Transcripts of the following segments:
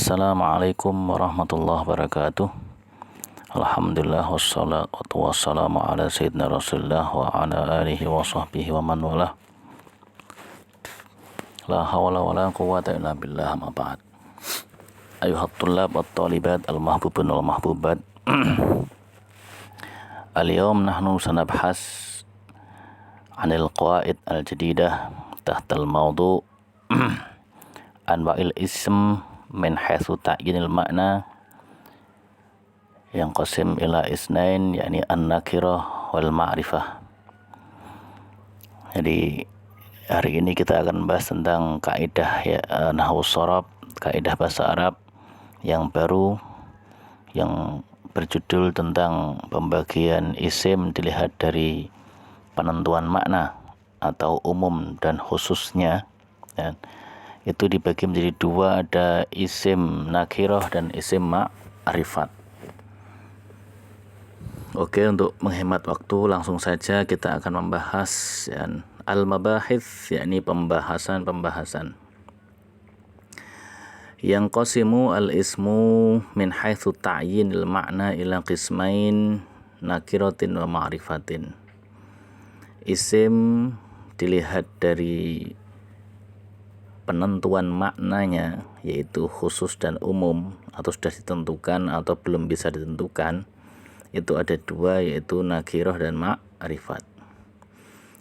Assalamualaikum warahmatullahi wabarakatuh. Alhamdulillah wassalatu wassalamu ala sayyidina Rasulillah wa ala alihi wa sahbihi wa man wala. La hawla wa la quwwata illa billah, ma ba'd. Ayuhat tullab wa talibat al-mahbubun wal mahbubat. Al-yawm nahnu sanabhas anil qawaid al-jadidah tahtal mawdu' anwa'il ism min haitsu ta'yinil makna yang qasim ila isnain, yakni an-nakirah wal ma'rifah. Jadi hari ini kita akan membahas tentang kaidah nahwu sharab, kaidah bahasa Arab yang baru, yang berjudul tentang pembagian isim dilihat dari penentuan makna atau umum dan khususnya, ya. Itu dibagi menjadi dua, ada isim nakirah dan isim ma'rifat. Oke, untuk menghemat waktu langsung saja kita akan membahas al-mabahits, yakni pembahasan. Yang qasimu al-ismu min haitsu ta'yinil makna ila qismain nakiratin wa ma'rifatin. Isim dilihat dari penentuan maknanya, yaitu khusus dan umum, atau sudah ditentukan atau belum bisa ditentukan, itu ada dua, yaitu nakirah dan ma'rifat.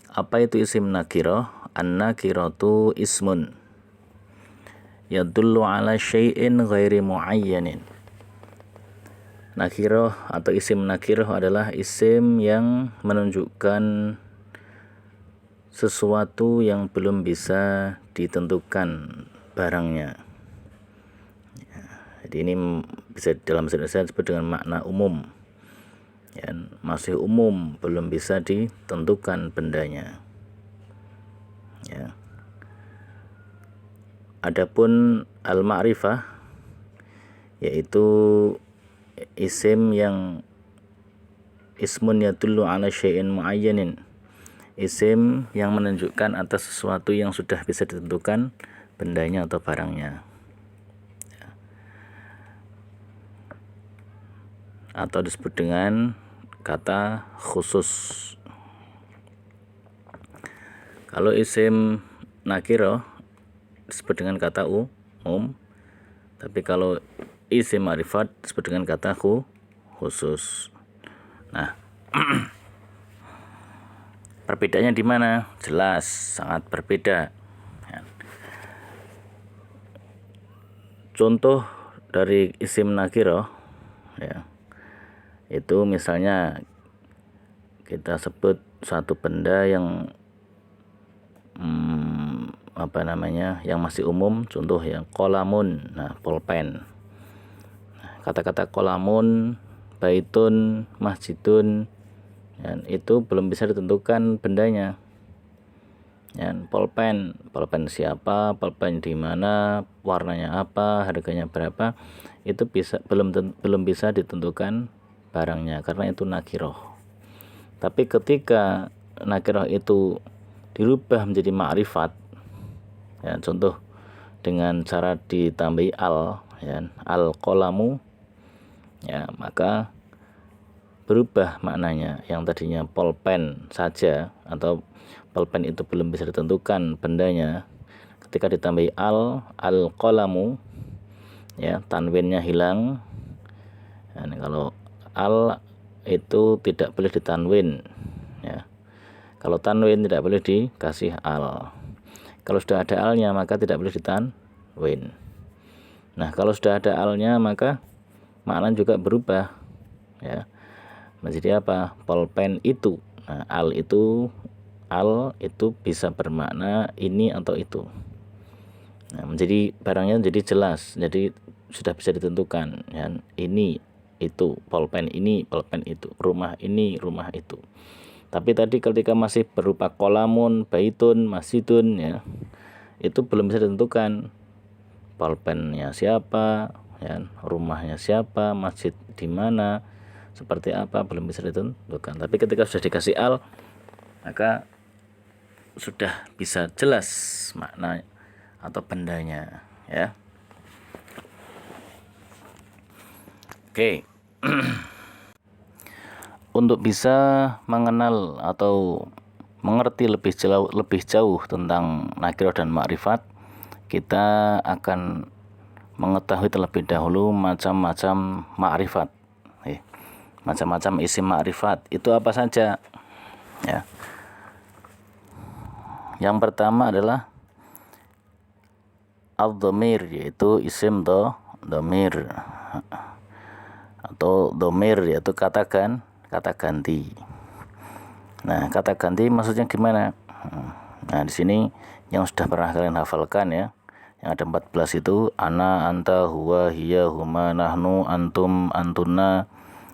Apa itu isim nakirah? An-nakiratu ismun yadullu ala syai'in ghairi muayyanin. Nakirah atau isim nakirah adalah isim yang menunjukkan sesuatu yang belum bisa ditentukan barangnya. Jadi ini bisa dalam bahasa Indonesia disebut dengan makna umum. Ya, masih umum, belum bisa ditentukan bendanya. Ya. Adapun al-ma'rifah, yaitu isim yang ismun yadullu ala syai'in muayyanin, isim yang menunjukkan atas sesuatu yang sudah bisa ditentukan bendanya atau barangnya, atau disebut dengan kata khusus. Kalau isim nakirah disebut dengan kata umum, tapi kalau isim ma'rifat disebut dengan kata khusus. Nah, perbedaannya di mana? Jelas, sangat berbeda. Contoh dari isim nakirah, ya, itu misalnya kita sebut satu benda yang yang masih umum, contoh yang qalamun, pulpen. Kata-kata qalamun, baitun, masjidun, dan itu belum bisa ditentukan bendanya. Ya, pulpen siapa, pulpen di mana, warnanya apa, harganya berapa, itu belum bisa ditentukan barangnya karena itu nakirah. Tapi ketika nakirah itu dirubah menjadi ma'rifat, ya, contoh dengan cara ditambahi al, ya, al-qalamu, ya, maka berubah maknanya. Yang tadinya pulpen saja atau pulpen itu belum bisa ditentukan bendanya, ketika ditambahi al-qalamu, ya, tanwinnya hilang. Dan kalau al itu tidak boleh ditanwin, ya. Kalau tanwin tidak boleh dikasih al. Kalau sudah ada alnya maka tidak boleh ditanwin. Nah, kalau sudah ada alnya maka makna juga berubah, ya, menjadi apa? Pulpen itu. Nah, al itu bisa bermakna ini atau itu. Nah, menjadi barangnya jadi jelas, jadi sudah bisa ditentukan, ya, ini itu, pulpen ini, pulpen itu, rumah ini, rumah itu. Tapi tadi ketika masih berupa qalamun, baitun, masjidun, ya, itu belum bisa ditentukan pulpennya siapa, ya, rumahnya siapa, masjid di mana, seperti apa, belum bisa ditentukan. Tapi ketika sudah dikasih al, maka sudah bisa jelas makna atau bendanya, ya. Oke. Untuk bisa mengenal atau mengerti lebih jauh tentang nakirah dan ma'rifat, kita akan mengetahui terlebih dahulu macam-macam ma'rifat. Macam-macam isim ma'rifat itu apa saja? Ya. Yang pertama adalah ad-dhamir, yaitu isim dhamir atau dhamir, yaitu kata ganti. Nah, kata ganti maksudnya gimana? Nah, di sini yang sudah pernah kalian hafalkan ya, yang ada 14 itu ana, anta, huwa, hiya, huma, nahnu, antum, antunna,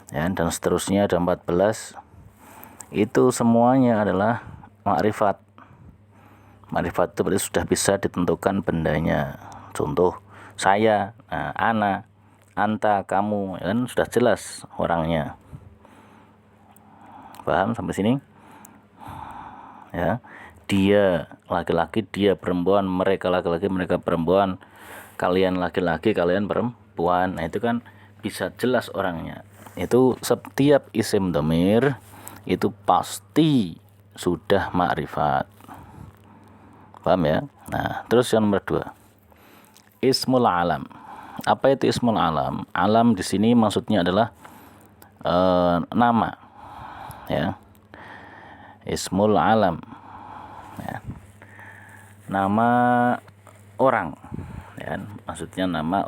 ya, dan seterusnya ada 14. Itu semuanya adalah ma'rifat. Ma'rifat itu berarti sudah bisa ditentukan bendanya. Contoh saya, nah, ana, anta, kamu, ya kan sudah jelas orangnya. Paham sampai sini? Ya. Dia laki-laki, dia perempuan, mereka laki-laki, mereka perempuan, kalian laki-laki, kalian perempuan. Nah, itu kan bisa jelas orangnya. Itu setiap isim dhamir itu pasti sudah ma'rifat. Paham ya? Nah, terus yang nomor 2. Ismul alam. Apa itu ismul alam? Alam di sini maksudnya adalah nama. Ya. Ismul alam. Ya. Nama orang. Ya, maksudnya nama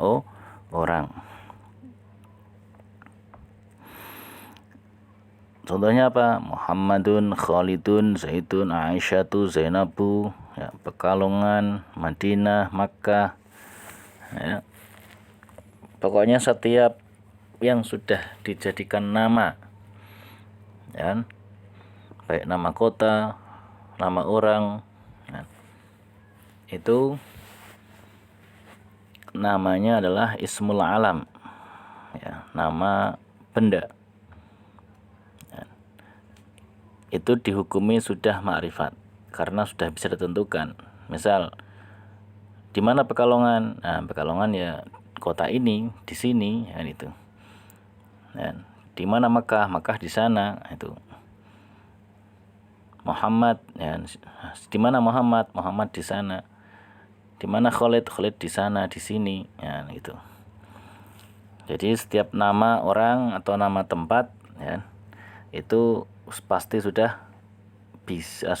orang. Contohnya apa? Muhammadun, Khalidun, Zaidun, Aisyatu, Zainabu, ya, Pekalongan, Madinah, Makkah. Ya. Pokoknya setiap yang sudah dijadikan nama, ya, baik nama kota, nama orang, ya, itu namanya adalah ismul alam, ya, nama benda. Itu dihukumi sudah ma'rifat karena sudah bisa ditentukan. Misal di mana Pekalongan? Nah, Pekalongan ya kota ini, di sini, ya itu. Dan di mana Mekah? Mekah di sana, itu. Muhammad, ya, di mana Muhammad? Muhammad di sana. Di mana Khalid? Khalid di sana, di sini, ya gitu. Jadi setiap nama orang atau nama tempat, ya, itu pasti sudah bisa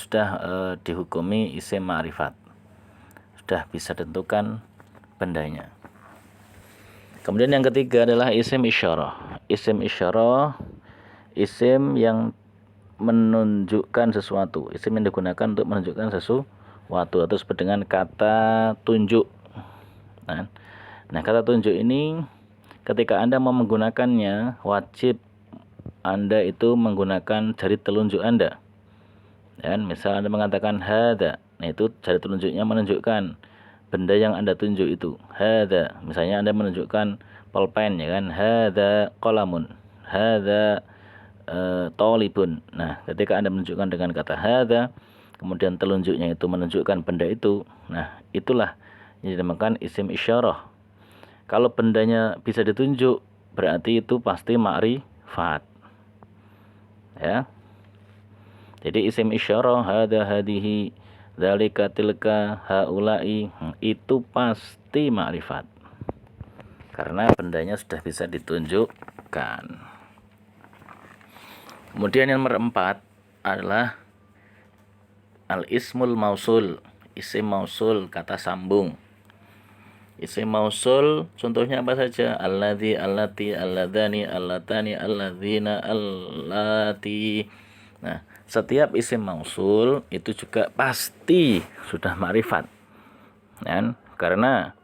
dihukumi isim ma'rifat, sudah bisa ditentukan bendanya. Kemudian yang ketiga adalah isim isyarah. Isim isyarah, isim yang menunjukkan sesuatu, isim yang digunakan untuk menunjukkan sesuatu atau seperti dengan kata tunjuk. Nah, kata tunjuk ini ketika Anda mau menggunakannya, wajib Anda itu menggunakan jari telunjuk Anda. Dan misal Anda mengatakan hada, nah itu jari telunjuknya menunjukkan benda yang Anda tunjuk itu. Hada, misalnya Anda menunjukkan pulpen, ya kan? Hada qalamun, hada talibun. Nah, ketika Anda menunjukkan dengan kata hada, kemudian telunjuknya itu menunjukkan benda itu. Nah, itulah yang dinamakan isim isyarah. Kalau bendanya bisa ditunjuk, berarti itu pasti ma'rifat. Ya. Jadi isim isyarah hada, hadihi, dzalika, tilka, haula'i, itu pasti ma'rifat. Karena bendanya sudah bisa ditunjukkan. Kemudian yang nomor 4 adalah al-ismul mausul. Isim mausul, kata sambung. Isim mausul contohnya apa saja? Alladzi, allati, alladzani, allatani, alladzina, allati. Nah, setiap isim mausul itu juga pasti sudah ma'rifat. Ya, karena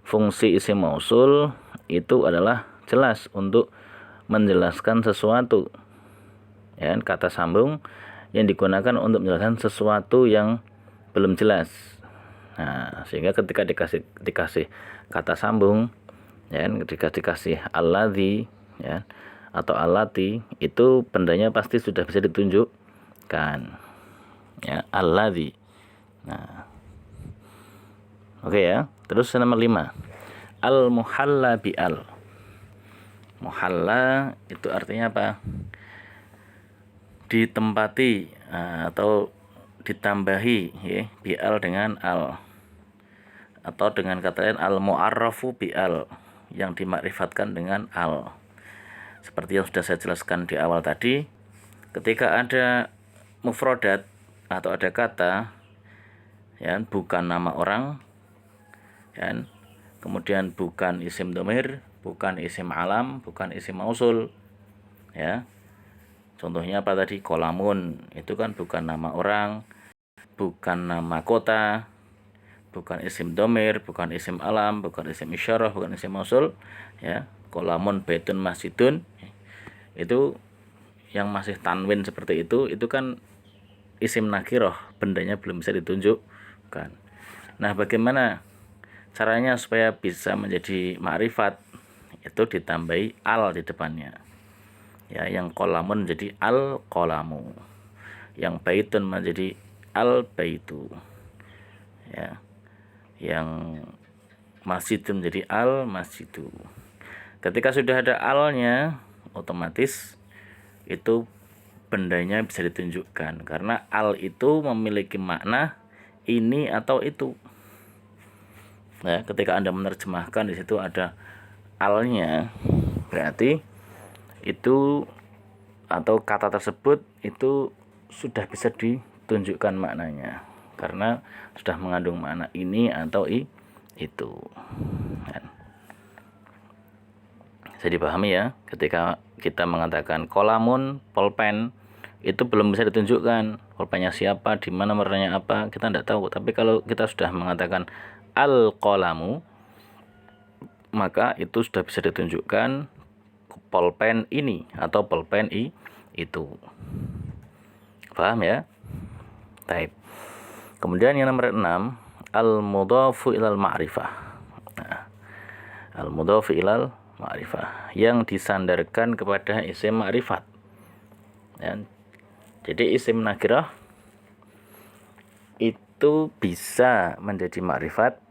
fungsi isim mausul itu adalah jelas untuk menjelaskan sesuatu. Ya, kata sambung yang digunakan untuk menjelaskan sesuatu yang belum jelas. Nah, sehingga ketika dikasih kata sambung, ya, dikasih alladzi, ya, atau allati, itu bendanya pasti sudah bisa ditunjukkan. Ya, alladzi. Nah, oke ya. Terus nomor 5. Al-muhalla bi'al. Muhalla itu artinya apa? Ditempati atau ditambahi ya, bi'al dengan al, atau dengan kata lain al mu'arrafu bi'al, yang dimakrifatkan dengan al. Seperti yang sudah saya jelaskan di awal tadi, ketika ada mufrodat atau ada kata ya, bukan nama orang ya, kemudian bukan isim domir, bukan isim alam, bukan isim mausul ya. Contohnya apa tadi? Kolamun, itu kan bukan nama orang, bukan nama kota, bukan isim domir, bukan isim alam, bukan isim isyarah, bukan isim mausul ya. Kolamun baitun masjidun, itu yang masih tanwin seperti itu kan isim nakiroh, bendanya belum bisa ditunjukkan. Nah, bagaimana caranya supaya bisa menjadi ma'rifat? Itu ditambahi al di depannya ya, yang kolamun menjadi al kolamu, yang baitun menjadi al baitu ya, yang masjidun menjadi al masjidu. Ketika sudah ada alnya, otomatis itu bendanya bisa ditunjukkan, karena al itu memiliki makna ini atau itu. Nah, ketika Anda menerjemahkan di situ ada alnya, berarti itu atau kata tersebut itu sudah bisa ditunjukkan maknanya, karena sudah mengandung makna ini atau itu. Bisa dipahami ya, ketika kita mengatakan kolamun pulpen, itu belum bisa ditunjukkan pulpennya siapa, di mana, warnanya apa, kita tidak tahu. Tapi kalau kita sudah mengatakan al kolamu, maka itu sudah bisa ditunjukkan pulpen ini atau pulpen itu. Paham ya? Baik. Kemudian yang nomor 6, al mudhafu ilal ma'rifah. Nah, al mudhafu ilal ma'rifah, yang disandarkan kepada isim ma'rifat ya. Jadi isim nakirah itu bisa menjadi ma'rifat,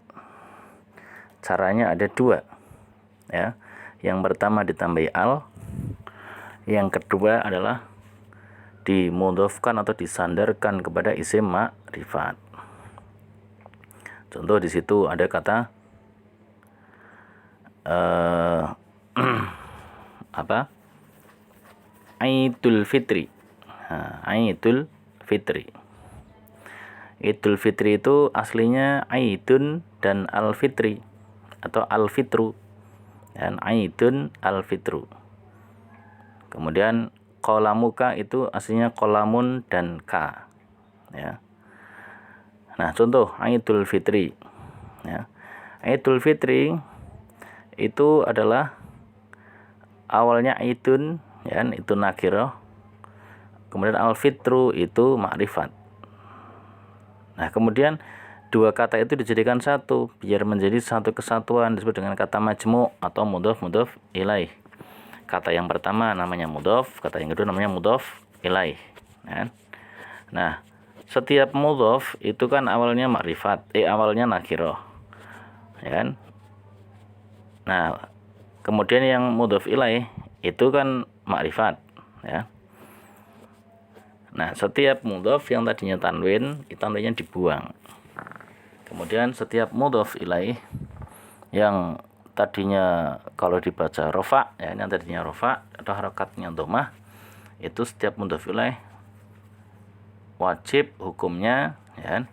caranya ada dua ya. Yang pertama ditambahi al, yang kedua adalah dimudhafkan atau disandarkan kepada isim ma'rifat. Contoh di situ ada kata apa? Idul Fitri. Idul Fitri. Idul Fitri itu aslinya Aidun dan Al-Fitri atau Al-Fitru. Dan Aidun Al-Fitru. Kemudian qalamuka itu aslinya qalamun dan ka ya. Nah, contoh Idul Fitri ya. Idul Fitri itu adalah awalnya Aidun ya, itu nakirah. Kemudian Al-Fitru itu ma'rifat. Nah, kemudian dua kata itu dijadikan satu biar menjadi satu kesatuan, disebut dengan kata majmu' atau mudhaf ilaih. Kata yang pertama namanya mudhaf, kata yang kedua namanya mudhaf ilaih ya. Nah, setiap mudhaf itu kan awalnya ma'rifat, awalnya nakirah ya kan. Nah, kemudian yang mudhaf ilaih itu kan ma'rifat ya. Nah, setiap mudhaf yang tadinya tanwin, itu tanwinnya dibuang. Kemudian setiap mudhaf ilaih yang tadinya kalau dibaca rofa ya, yang tadinya rofa atau harakatnya dhammah, itu setiap mudhaf ilaih wajib hukumnya ya,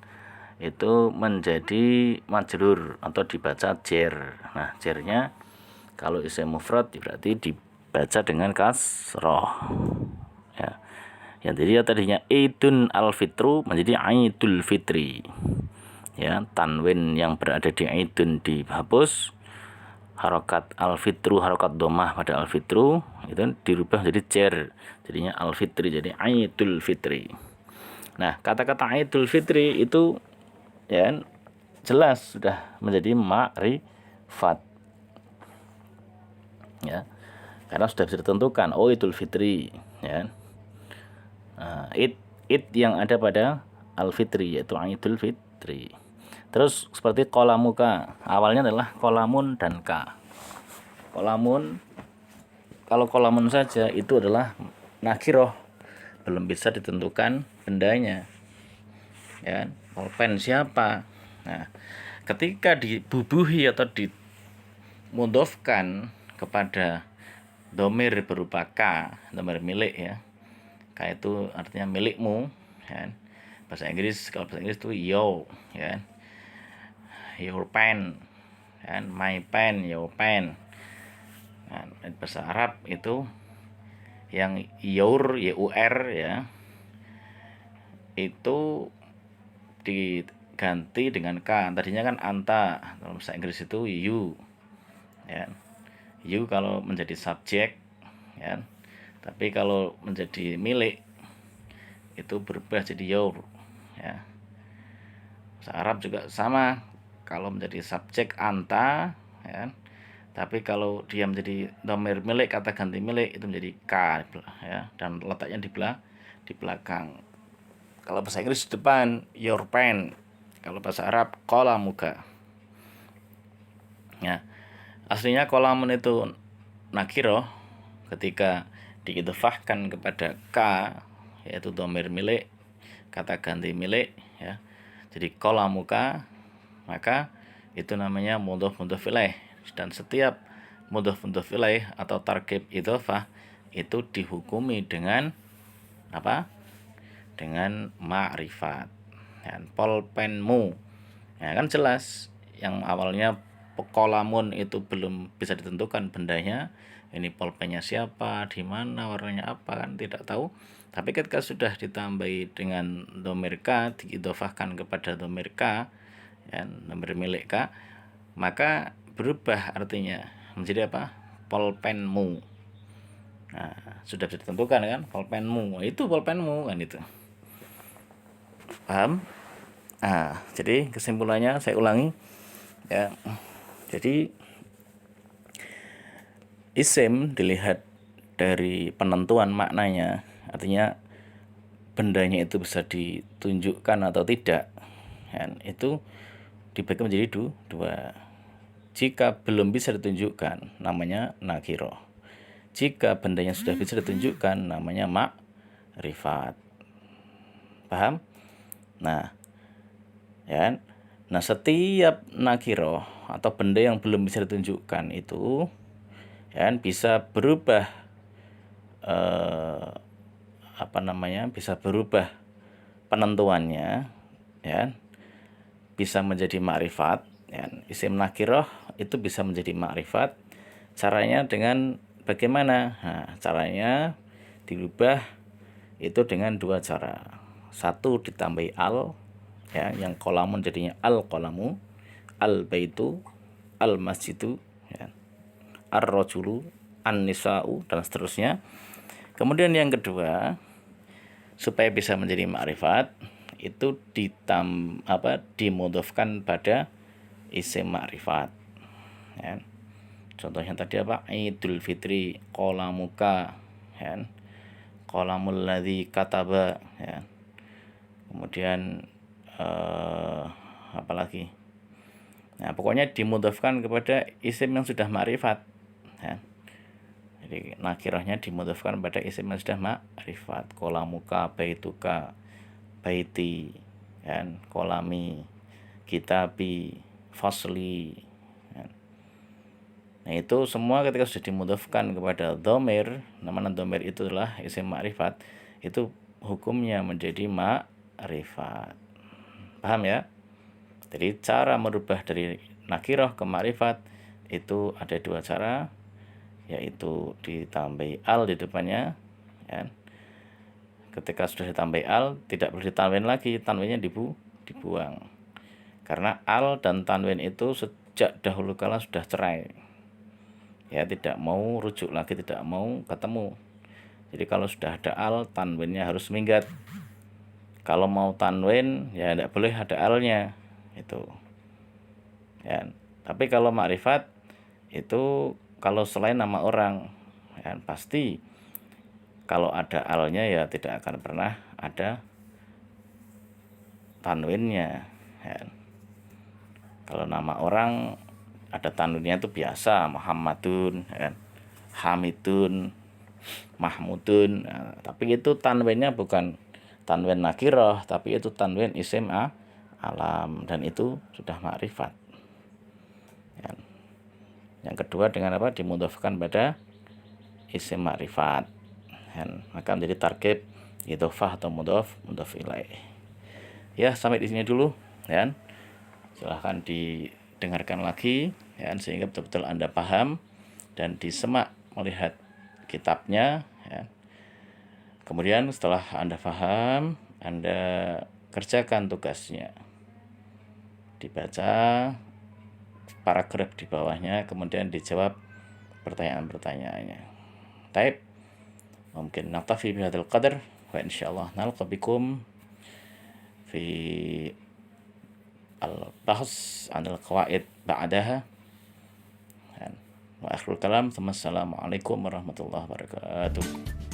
itu menjadi majrur atau dibaca jer. Nah, jernya kalau isim mufrad berarti dibaca dengan kasroh ya. Yang jadi tadinya Idun Al-Fitru menjadi Aidul Fitri ya. Tanwin yang berada di Idun dihapus, harokat Al-Fitru, harokat dhammah pada Al-Fitru itu dirubah menjadi jer, jadinya Al-Fitri, jadi Aidul Fitri. Nah, kata-kata Idul Fitri itu ya jelas sudah menjadi ma'rifat ya, karena sudah bisa ditentukan oh Idul Fitri ya. Nah, id yang ada pada Al-Fitri yaitu Idul Fitri. Terus seperti qalamuka, awalnya adalah qalamun dan ka. Qalamun kalau kolamun saja itu adalah nakiroh, belum bisa ditentukan bendanya, ya. Polpen siapa? Nah, ketika dibubuhi atau dimudhofkan kepada domir berupa K, domir milik ya. K itu artinya milikmu, ya. Bahasa Inggris, kalau bahasa Inggris itu yo, ya. Your pen, ya. My pen, your pen. Nah, bahasa Arab itu yang your, yur ya, itu diganti dengan K. Tadinya kan anta, dalam bahasa Inggris itu you, ya. You kalau menjadi subjek, ya. Tapi kalau menjadi milik itu berubah jadi your, ya. Bahasa Arab juga sama, kalau menjadi subjek anta, ya. Tapi kalau dia menjadi domir milik, kata ganti milik itu menjadi K, ya, dan letaknya di belakang. Kalau bahasa Inggris di depan your pen, kalau bahasa Arab qalamuka. Ya, aslinya qalamun itu nakiroh, ketika diidhofahkan kepada K, yaitu domir milik, kata ganti milik, ya. Jadi qalamuka, maka itu namanya mudhof ilaih, dan setiap mudhof ilaih atau tarkib idhofah itu dihukumi dengan apa? Dengan ma'rifat. Dan polpenmu, ya kan jelas, yang awalnya kolamun itu belum bisa ditentukan bendanya, ini polpennya siapa, di mana, warnanya apa, kan tidak tahu. Tapi ketika sudah ditambahi dengan domir K, diidhofahkan kepada domir K, ya, domir milik K, maka berubah artinya menjadi apa? Polpenmu. Nah, sudah bisa ditentukan kan, polpenmu, itu polpenmu kan itu. Paham? Nah, jadi kesimpulannya saya ulangi, ya. Jadi isim dilihat dari penentuan maknanya, artinya bendanya itu bisa ditunjukkan atau tidak, dan itu dibagi menjadi dua. Jika belum bisa ditunjukkan, namanya nakiroh. Jika bendanya sudah bisa ditunjukkan, namanya ma'rifat. Paham? Nah, ya. Nah, setiap nakiroh atau benda yang belum bisa ditunjukkan itu, ya, bisa berubah, bisa berubah penentuannya, ya, bisa menjadi ma'rifat, ya. Isim nakiroh itu bisa menjadi ma'rifat. Caranya dengan bagaimana? Nah, caranya dirubah itu dengan dua cara. Satu, ditambahi al, ya, yang kolamun jadinya al kolamu, al baitu, al masjidu, ya, ar rojulu, an nisa'u, dan seterusnya. Kemudian yang kedua, supaya bisa menjadi ma'rifat, itu dimudhofkan pada isim ma'rifat, ya. Contohnya tadi apa? Idul Fitri, qalamuka, ya. Qalamul ladzi kataba, ya. Kemudian apalagi? Nah, pokoknya dimudhofkan kepada isim yang sudah ma'rifat, ya. Jadi nakirahnya dimudhofkan pada isim yang sudah ma'rifat. Qalamuka, baituka, baiti, dan kolami, kitabi, fasli, ya. Nah, itu semua ketika sudah dimudhofkan kepada dhamir, namanya dhamir itu adalah isim ma'rifat, itu hukumnya menjadi ma'rifat. Paham ya? Jadi cara merubah dari nakirah ke ma'rifat itu ada dua cara, yaitu ditambahi al di depannya, ya. Ketika sudah ditambahi al, tidak perlu ditanwin lagi, tanwinnya dibuang. Karena al dan tanwin itu sejak dahulu kala sudah cerai, ya, tidak mau rujuk lagi, tidak mau ketemu. Jadi kalau sudah ada al, tanwinnya harus minggat. Kalau mau tanwin, ya tidak boleh ada alnya, itu, ya. Tapi kalau ma'rifat itu kalau selain nama orang, ya, pasti kalau ada alnya ya tidak akan pernah ada tanwinnya, ya. Kalau nama orang ada tanwinnya itu biasa, Muhammadun, ya. hamidun, mahmudun. Nah, tapi itu tanwinnya bukan tanwin nakirah, tapi itu tanwin isim alam, dan itu sudah makrifat. Ya. Yang kedua dengan apa? Dimudhofkan pada isim makrifat. Ya. Maka menjadi tarkib idhofah atau mudhof ilaih. Ya, sampai di sini dulu, ya. Silahkan didengarkan lagi, ya, sehingga betul-betul Anda paham dan disemak melihat kitabnya, ya. Kemudian setelah Anda paham, Anda kerjakan tugasnya, dibaca paragraf di bawahnya, kemudian dijawab pertanyaan-pertanyaannya. Taib, mungkin naktafi bihadzal qadar, wa insyaallah nalqa bikum fi al-bahs 'anil qawaid ba'daha. Wa akhirul kalam, assalamualaikum warahmatullahi wabarakatuh.